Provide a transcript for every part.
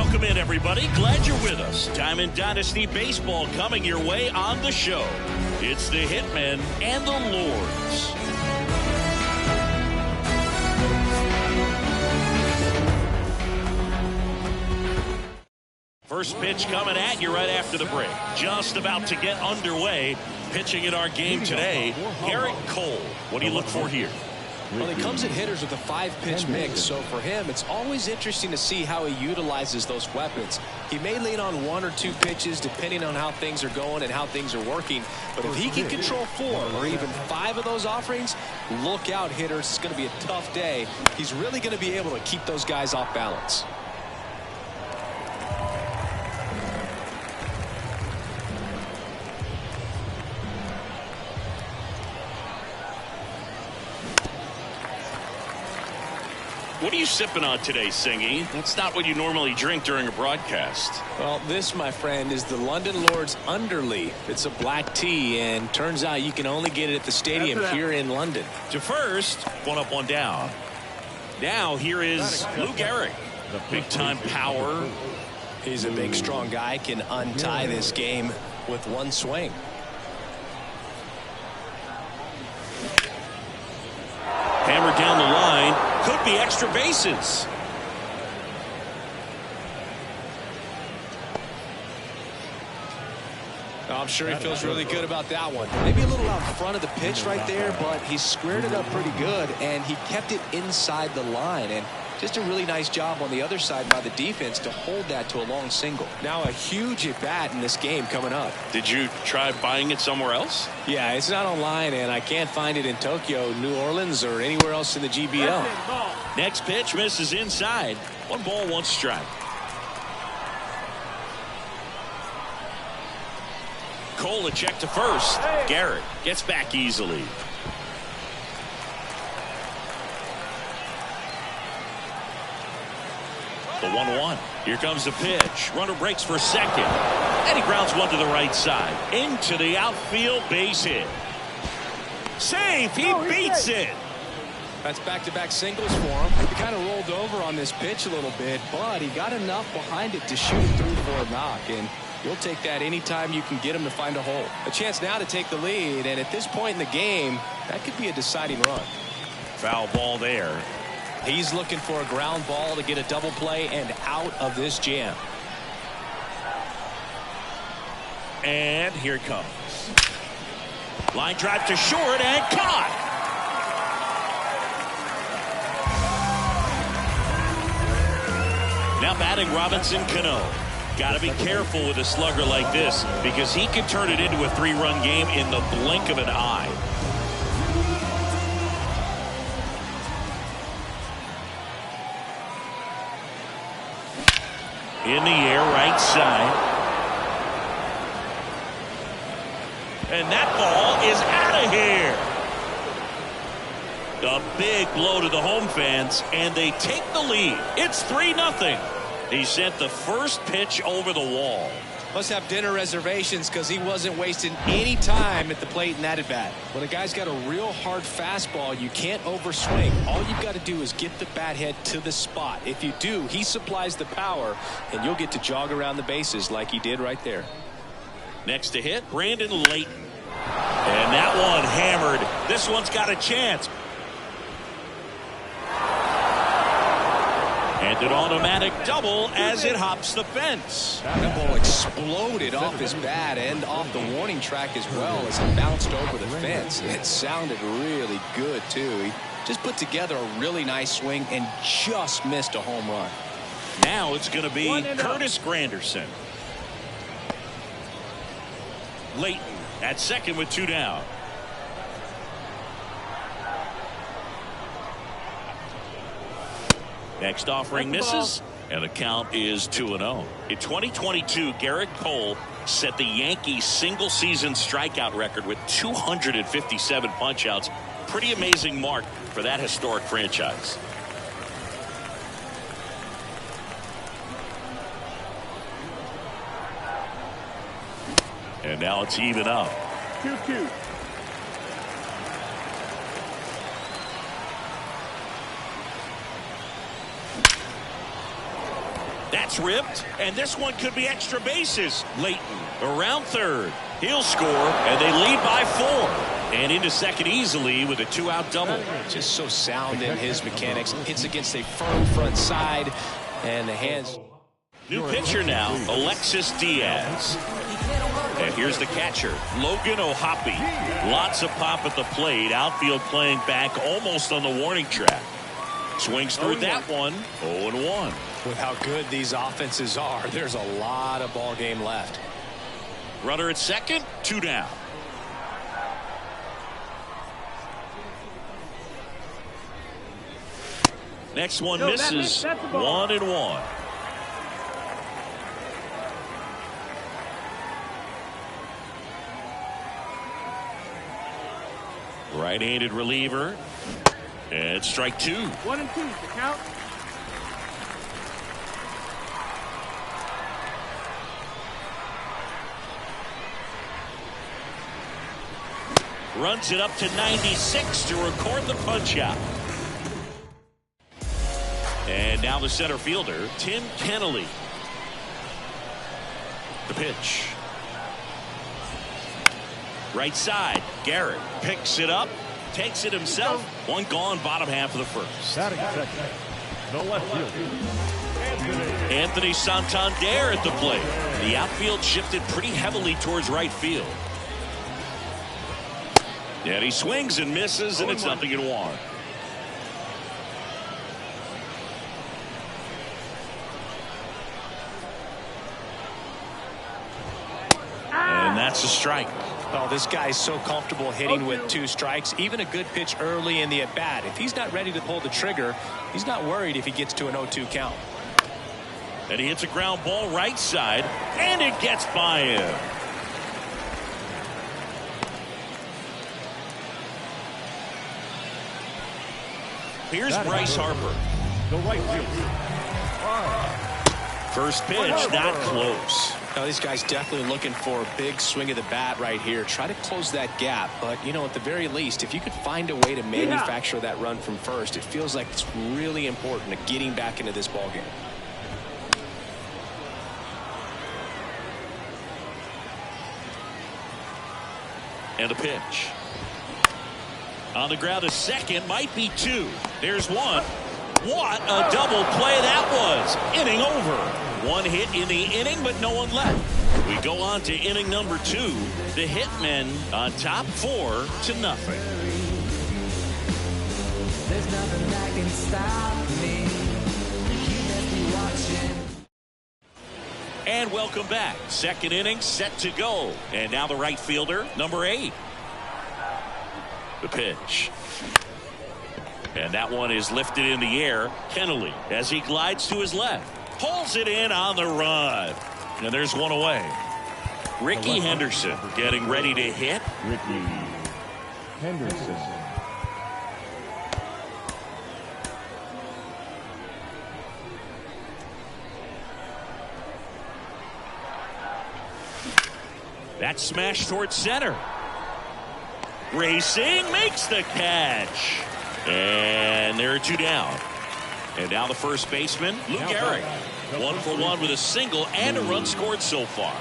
Welcome in, everybody. Glad you're with us. Diamond Dynasty Baseball coming your way on the show. It's the Hitmen and the Lords. First pitch coming at you right after the break. Just about to get underway. Pitching in our game today, Garrett Cole. What do you look for here? Well, he comes at hitters with a 5-pitch mix, so for him, it's always interesting to see how he utilizes those weapons. He may lean on 1 or 2 pitches depending on how things are going and how things are working, but if he can control 4 or even 5 of those offerings, look out, hitters. It's going to be a tough day. He's really going to be able to keep those guys off balance. What are you sipping on today, Singy? That's not what you normally drink during a broadcast. Well, this, my friend, is the London Lords Underleaf. It's a black tea, and turns out you can only get it at the stadium here in London. To first, 1 up, 1 down. Now here is Lou Gehrig, the big-time power. He's a big, strong guy, can untie this game with 1 swing. Hammered down the line. Could be extra bases. I'm sure he feels really good about that one. Maybe a little out front of the pitch right there, but he squared it up pretty good, and he kept it inside the line. And just a really nice job on the other side by the defense to hold that to a long single. Now a huge at-bat in this game coming up. Did you try buying it somewhere else? Yeah, it's not online, and I can't find it in Tokyo, New Orleans, or anywhere else in the GBL. Next pitch misses inside. 1 ball, 1 strike. Cole a check to first. Garrett gets back easily. The 1-1. Here comes the pitch. Runner breaks for second. And he grounds one to the right side. Into the outfield, base hit. Safe. He beats it. That's back-to-back singles for him. He kind of rolled over on this pitch a little bit, but he got enough behind it to shoot it through for a knock. And you'll take that anytime you can get him to find a hole. A chance now to take the lead, and at this point in the game, that could be a deciding run. Foul ball there. He's looking for a ground ball to get a double play and out of this jam. And here it comes. Line drive to short and caught. Now batting Robinson Cano. Got to be careful with a slugger like this because he can turn it into a 3-run game in the blink of an eye. In the air, right side. And that ball is out of here. A big blow to the home fans, and they take the lead. It's 3-0. He sent the first pitch over the wall. Must have dinner reservations because he wasn't wasting any time at the plate in that at-bat. When a guy's got a real hard fastball, you can't overswing. All you've got to do is get the bat head to the spot. If you do, he supplies the power, and you'll get to jog around the bases like he did right there. Next to hit, Brandon Layton. And that one hammered. This one's got a chance. And an automatic double as it hops the fence. That ball exploded off his bat and off the warning track as well as it bounced over the fence. It sounded really good, too. He just put together a really nice swing and just missed a home run. Now it's going to be Curtis Granderson. Layton at second with 2 down. Next offering misses, and the count is 2-0. In 2022, Garrett Cole set the Yankees single-season strikeout record with 257 punch-outs. Pretty amazing mark for that historic franchise. And now it's even up. 2-2. That's ripped, and this one could be extra bases. Leighton around third. He'll score, and they lead by 4. And into second easily with a 2-out double. Just so sound in his mechanics. Hits against a firm front side, and the hands. New pitcher now, Alexis Diaz. And here's the catcher, Logan O'Hoppe. Lots of pop at the plate. Outfield playing back almost on the warning track. Swings through that one. 0-1. With how good these offenses are, there's a lot of ball game left. Runner at second, 2 down. Next one misses. 1-1. Right-handed reliever. And strike 2. 1-2. The count. Runs it up to 96 to record the punch out. And now the center fielder, Tim Kennelly. The pitch. Right side, Garrett picks it up, takes it himself. One gone, bottom half of the first. Batting second, the left fielder, Anthony Santander at the plate. The outfield shifted pretty heavily towards right field. And he swings and misses, and it's 0-1. And that's a strike. Oh, this guy's so comfortable hitting with 2 strikes. Even a good pitch early in the at-bat. If he's not ready to pull the trigger, he's not worried if he gets to an 0-2 count. And he hits a ground ball right side, and it gets by him. Here's Bryce Harper. the right fielder. First pitch, not close. Now, these guys definitely looking for a big swing of the bat right here. Try to close that gap. But, you know, at the very least, if you could find a way to manufacture that run from first, it feels like it's really important to getting back into this ballgame. And a pitch. On the ground, a second, might be 2. There's 1. What a double play that was. Inning over. 1 hit in the inning, but no one left. We go on to inning number 2. The Hitmen on top 4-0. There's nothing that can stop me. You must be watching. And welcome back. Second inning set to go. And now the right fielder, number 8. The pitch. And that one is lifted in the air. Kennelly, as he glides to his left, pulls it in on the run. And there's one away. Ricky Henderson getting ready to hit. Ricky Henderson. That smash towards center. Racing, makes the catch. And there are 2 down. And now the first baseman, Lou Gehrig. 1 for 1 with a single and a run scored so far.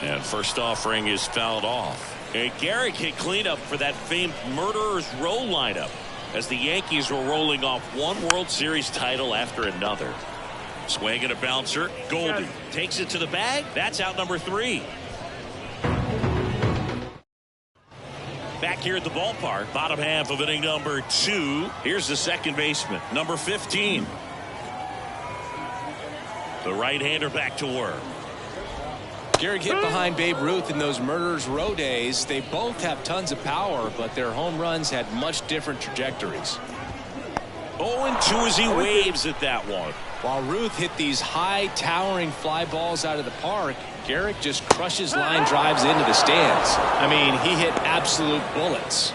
And first offering is fouled off. And Gehrig hit cleanup for that famed Murderers Row lineup as the Yankees were rolling off one World Series title after another. Swing and a bouncer. Goldie takes it to the bag. That's out number 3. Back here at the ballpark, bottom half of inning number 2. Here's the second baseman, number 15. The right-hander back to work. Gehrig hit behind Babe Ruth in those Murderers Row days. They both have tons of power, but their home runs had much different trajectories. 0-2 as he waves at that one. While Ruth hit these high towering fly balls out of the park, Gehrig just crushes line drives into the stands. I mean, he hit absolute bullets.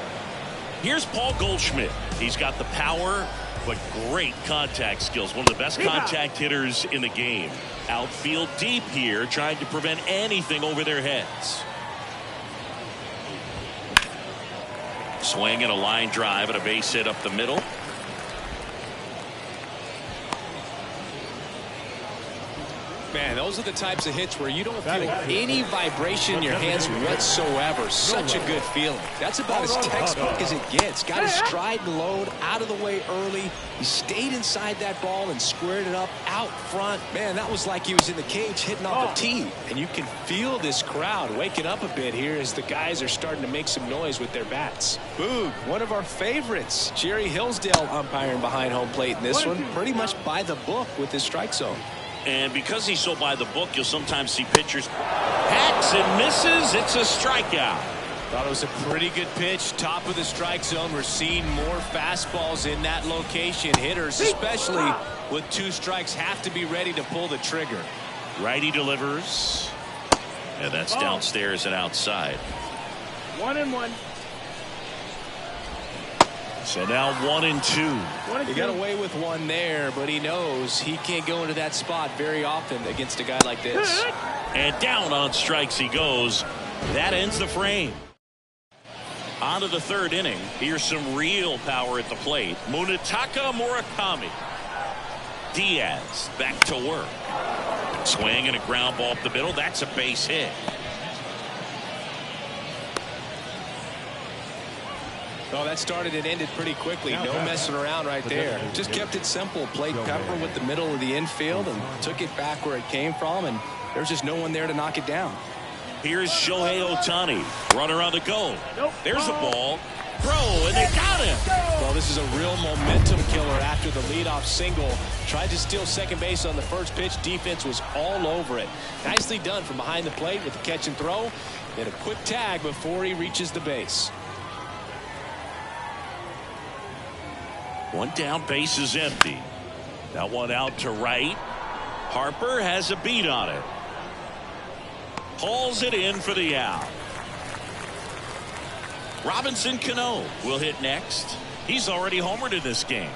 Here's Paul Goldschmidt. He's got the power, but great contact skills. One of the best contact hitters in the game. Outfield deep here, trying to prevent anything over their heads. Swing and a line drive and a base hit up the middle. Man, those are the types of hits where you don't feel any vibration in your hands whatsoever. Such a good feeling. That's about as textbook as it gets. Got his stride and load out of the way early. He stayed inside that ball and squared it up out front. Man, that was like he was in the cage hitting off a tee. And you can feel this crowd waking up a bit here as the guys are starting to make some noise with their bats. Boog, one of our favorites. Jerry Hillsdale umpiring behind home plate in this one. Pretty much by the book with his strike zone. And because he's so by the book, you'll sometimes see pitchers hacks and misses. It's a strikeout. Thought it was a pretty good pitch. Top of the strike zone. We're seeing more fastballs in that location. Hitters, especially with 2 strikes, have to be ready to pull the trigger. Righty delivers. And that's downstairs and outside. 1-1. So now 1-2. He got away with one there, but he knows he can't go into that spot very often against a guy like this. And down on strikes he goes. That ends the frame. On to the 3rd inning. Here's some real power at the plate. Munetaka Murakami. Diaz back to work. Swing and a ground ball up the middle. That's a base hit. Oh, that started and ended pretty quickly. No messing around right there. Just kept it simple. Played cover with the middle of the infield and took it back where it came from, and there's just no one there to knock it down. Here's Shohei Ohtani. Runner on the go. There's a ball. Throw, and they got him. Well, this is a real momentum killer after the leadoff single. Tried to steal second base on the first pitch. Defense was all over it. Nicely done from behind the plate with the catch and throw. Then a quick tag before he reaches the base. One down, base is empty. That one out to right. Harper has a beat on it. Hauls it in for the out. Robinson Cano will hit next. He's already homered in this game.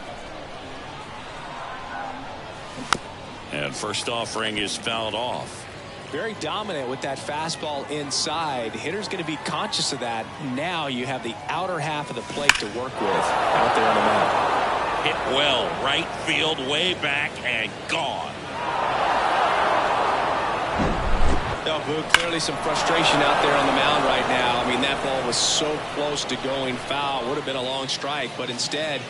And first offering is fouled off. Very dominant with that fastball inside. Hitter's going to be conscious of that. Now you have the outer half of the plate to work with out there on the mound. Hit well, right field, way back, and gone. Clearly some frustration out there on the mound right now. I mean, that ball was so close to going foul. Would have been a long strike, but instead,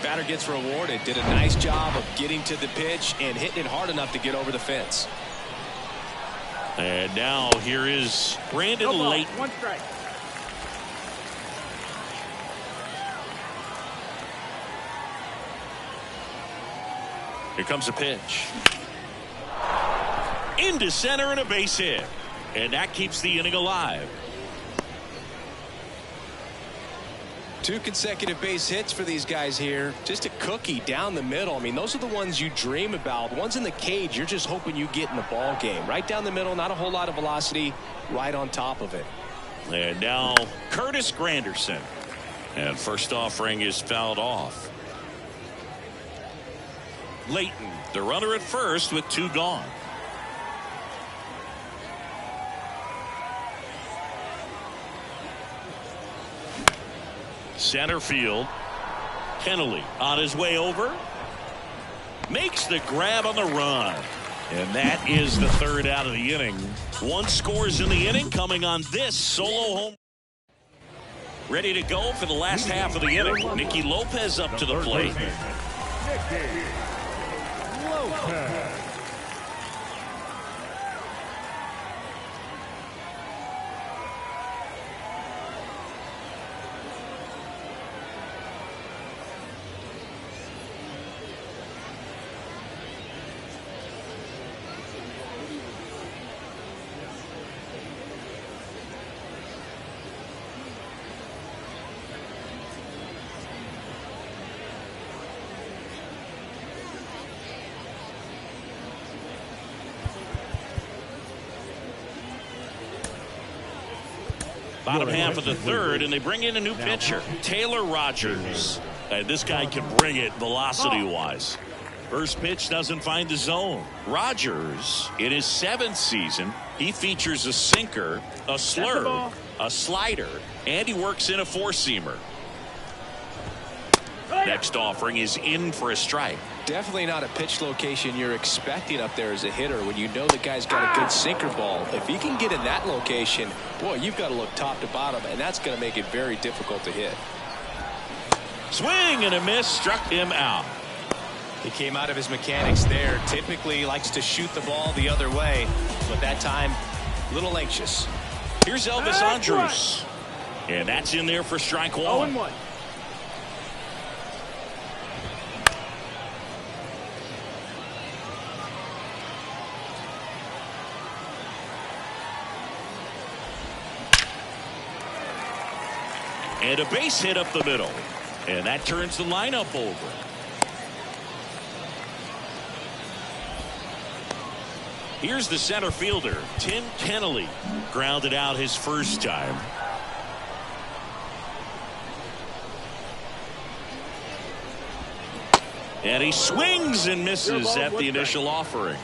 batter gets rewarded. Did a nice job of getting to the pitch and hitting it hard enough to get over the fence. And now here is Brandon Layton. 1 strike. Here comes a pitch. Into center and a base hit. And that keeps the inning alive. 2 consecutive base hits for these guys here. Just a cookie down the middle. I mean, those are the ones you dream about. The ones in the cage, you're just hoping you get in the ball game. Right down the middle, not a whole lot of velocity, right on top of it. And now Curtis Granderson. And first offering is fouled off. Layton, the runner at first with 2 gone. Center field. Kennelly on his way over. Makes the grab on the run. And that is the 3rd out of the inning. 1 scores in the inning coming on this solo home. Ready to go for the last half of the inning. Nicky Lopez up to the plate. Bottom half of the 3rd, and they bring in a new pitcher, Taylor Rogers. And this guy can bring it velocity-wise. First pitch doesn't find the zone. Rogers, in his 7th season, he features a sinker, a slurve, a slider, and he works in a 4-seamer. Next offering is in for a strike. Definitely not a pitch location you're expecting up there as a hitter when you know the guy's got a good sinker ball. If he can get in that location, boy, you've got to look top to bottom, and that's going to make it very difficult to hit. Swing and a miss, struck him out. He came out of his mechanics there. Typically likes to shoot the ball the other way, but that time, a little anxious. Here's Elvis Andrus. And that's in there for strike one. 0-1. And a base hit up the middle. And that turns the lineup over. Here's the center fielder, Tim Kennelly. Grounded out his first time. And he swings and misses at the initial offering.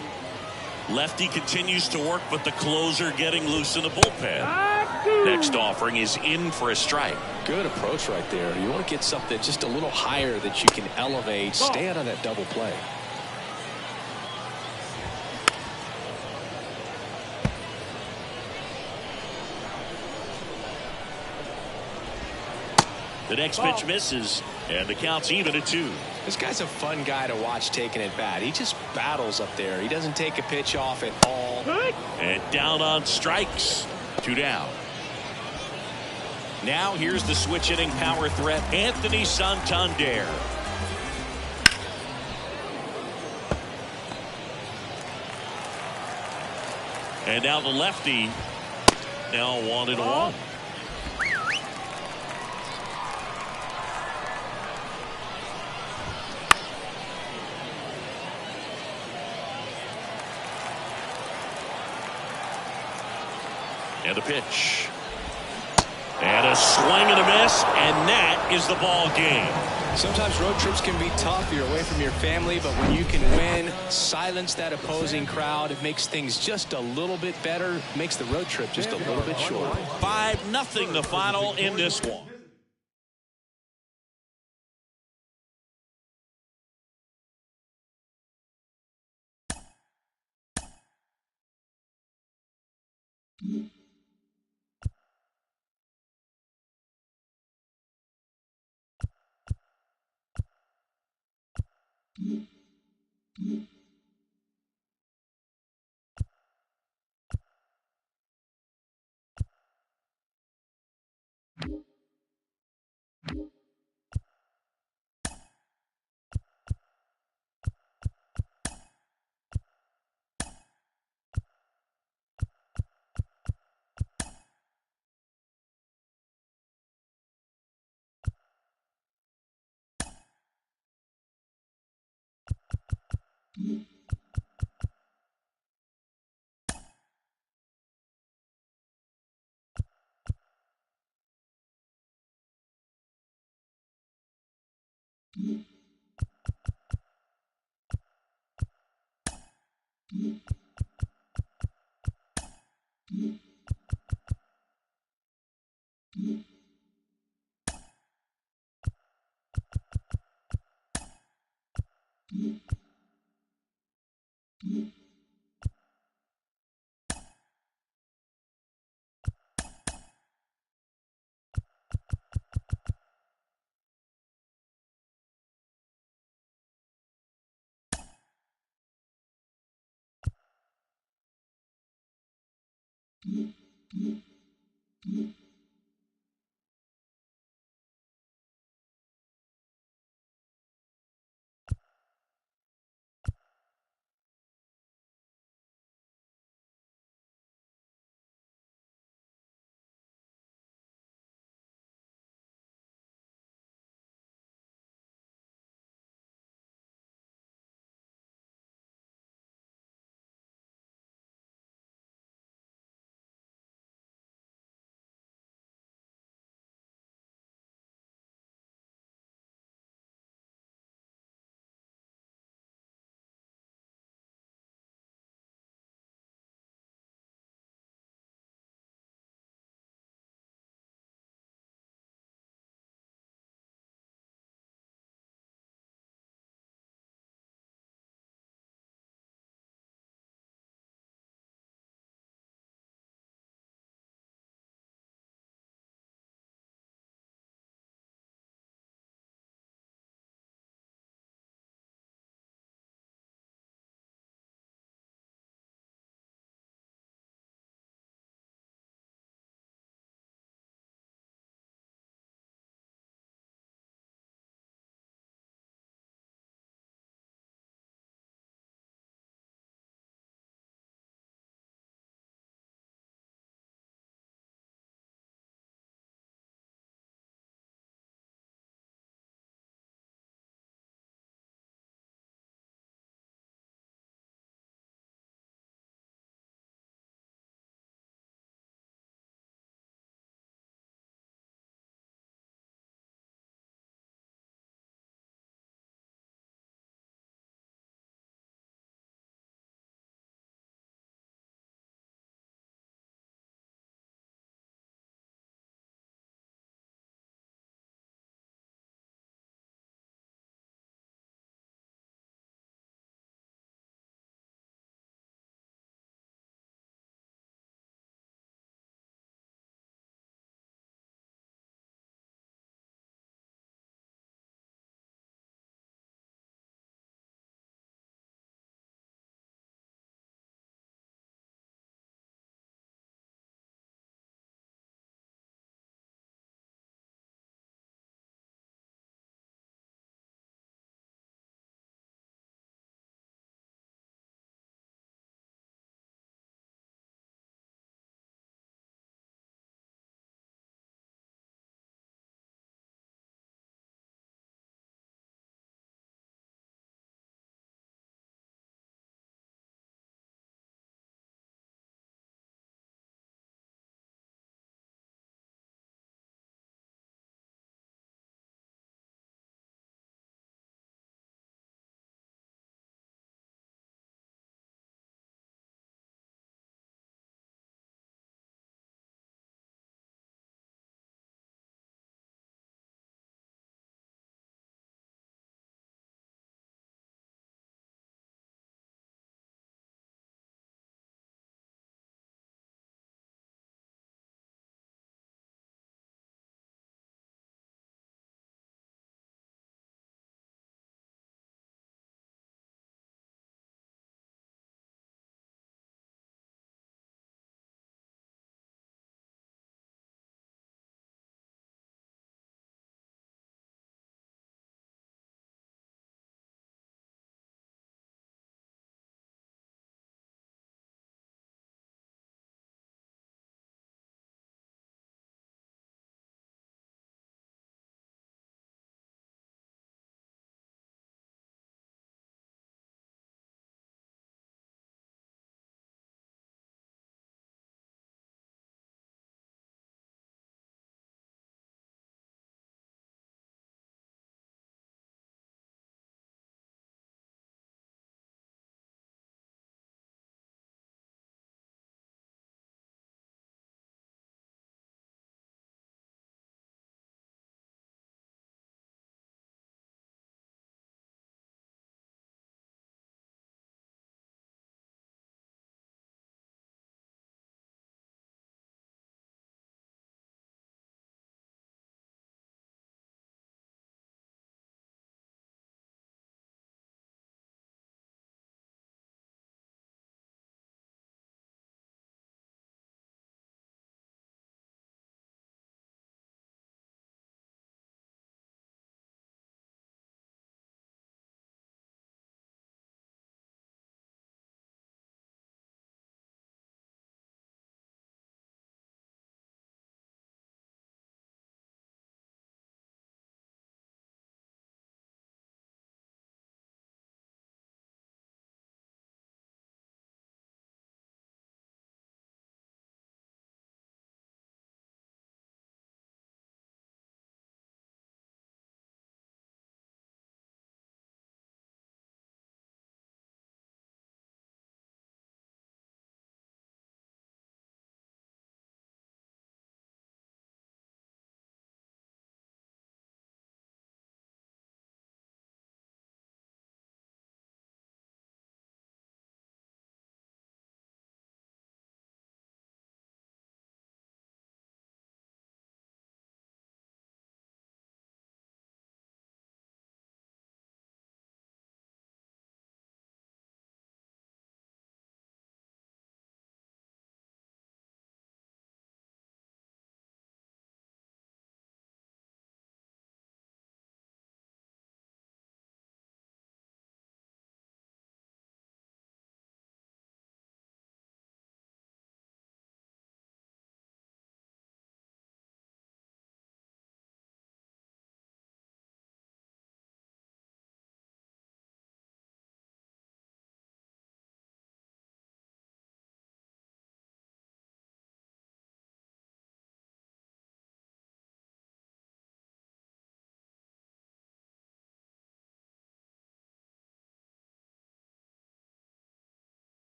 Lefty continues to work, but the closer getting loose in the bullpen. Next offering is in for a strike. Good approach right there. You want to get something just a little higher that you can elevate. Stay out of that double play. The next pitch misses, and the count's even at 2. This guy's a fun guy to watch taking at bat. He just battles up there. He doesn't take a pitch off at all. And down on strikes. 2 down. Now here's the switch hitting power threat, Anthony Santander. And now the lefty. Now 1-1. And a pitch. And a swing and a miss, and that is the ball game. Sometimes road trips can be tough. You're away from your family, but when you can win, silence that opposing crowd, it makes things just a little bit better, makes the road trip just a little bit shorter. 5-0 the final in this one.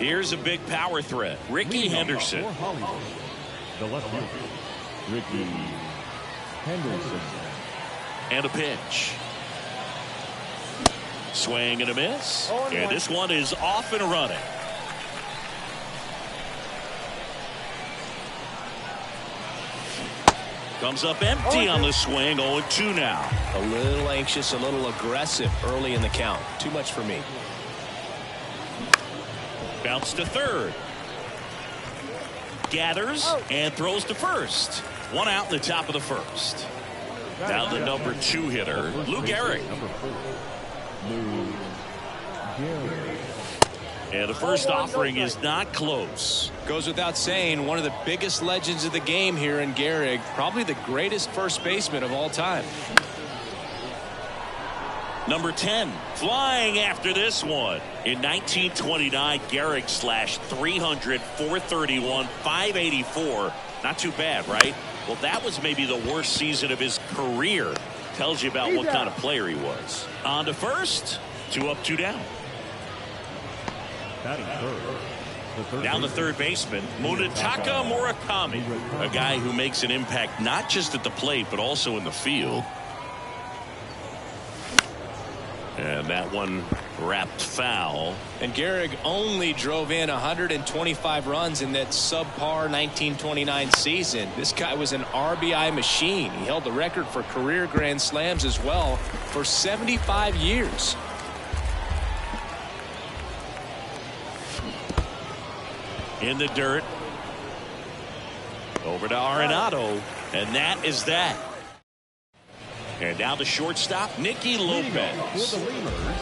Here's a big power threat. Ricky Henderson. For Hollywood, the left fielder, Ricky Henderson. And a pitch. Swing and a miss. And this one is off and running. Comes up empty on the swing. 0-2 now. A little anxious, a little aggressive early in the count. Too much for me. Bounce to third. Gathers and throws to first. One out in the top of the first. Now the number 2 hitter, Lou Gehrig. Number 4, Lou Gehrig. And the first offering is not close. Goes without saying, one of the biggest legends of the game here in Gehrig. Probably the greatest first baseman of all time. Number 10, flying after this one. In 1929, Gehrig slashed 300, 431, 584. Not too bad, right? Well, that was maybe the worst season of his career. Tells you about what kind of player he was. On to first. 2 up, 2 down. Batting third. Down the third baseman, Munetaka Murakami. A guy who makes an impact not just at the plate, but also in the field. And that one wrapped foul. And Gehrig only drove in 125 runs in that subpar 1929 season. This guy was an RBI machine. He held the record for career grand slams as well for 75 years. In the dirt. Over to Arenado. And that is that. And now the shortstop, Nicky Lopez. For the Lemurs,